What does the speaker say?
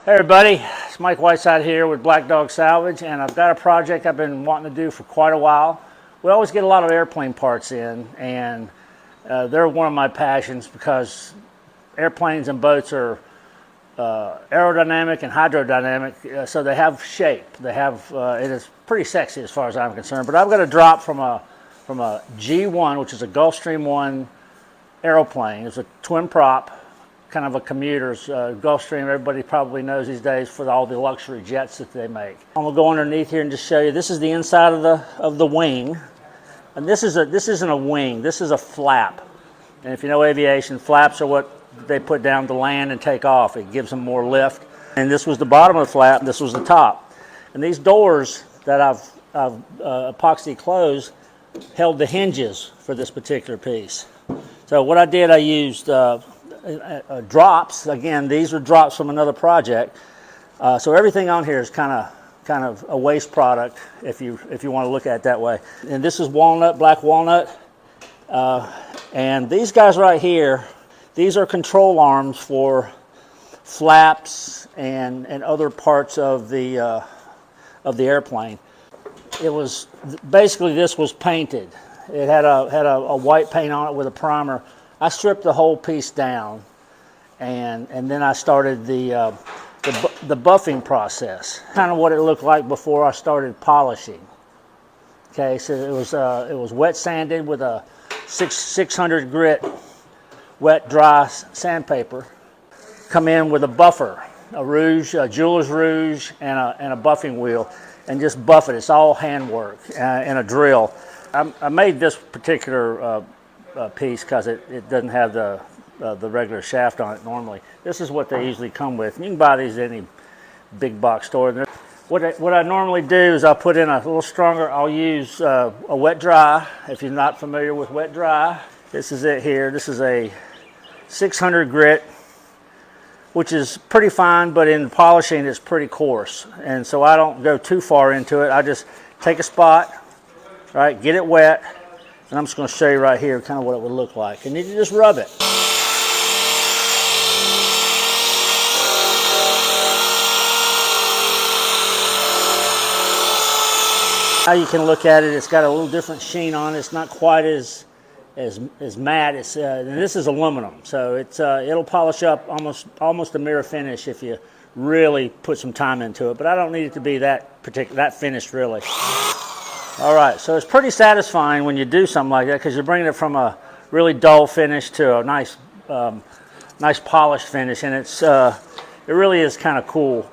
Hey everybody, it's Mike Whiteside here with Black Dog Salvage, and I've got a project I've been wanting to do for quite a while. We always get a lot of airplane parts in, and they're one of my passions because airplanes and boats are aerodynamic and hydrodynamic, so they have shape. They have it is pretty sexy as far as I'm concerned. But I've got a drop from a G1, which is a Gulfstream 1 aeroplane. It's a twin prop, kind of a commuter's Gulfstream. Everybody probably knows these days for all the luxury jets that they make. I'm gonna go underneath here and just show you. This is the inside of the wing, and this isn't a wing. This is a flap. And if you know aviation, flaps are what they put down to land and take off. It gives them more lift. And this was the bottom of the flap. This was the top. And these doors that I've epoxy closed held the hinges for this particular piece. So what I did, I used drops. Again, these are drops from another project. So everything on here is kind of a waste product if you want to look at it that way. And this is walnut, black walnut. And these guys right here, these are control arms for flaps and other parts of the airplane. It was basically, this was painted. It had a white paint on it with a primer. I stripped the whole piece down, and then I started the buffing process. Kind of what it looked like before I started polishing. Okay, so it was wet sanded with a 600 grit wet dry sandpaper. Come in with a buffer, a jeweler's rouge, and a buffing wheel, and just buff it. It's all handwork and a drill. I made this particular piece because it doesn't have the regular shaft on it normally. This is what they usually come with. You can buy these at any big box store. What I normally do is I'll put in a little stronger. I'll use a wet dry. If you're not familiar with wet dry, this is it here. This is a 600 grit, which is pretty fine, but in polishing it's pretty coarse. And so I don't go too far into it. I just take a spot, right, get it wet, and I'm just going to show you right here kind of what it would look like. And you just rub it. Now you can look at it, it's got a little different sheen on it. It's not quite as matte. And this is aluminum, so it'll polish up almost a mirror finish if you really put some time into it. But I don't need it to be that finished really. All right, so it's pretty satisfying when you do something like that because you're bringing it from a really dull finish to a nice polished finish, and it really is kind of cool.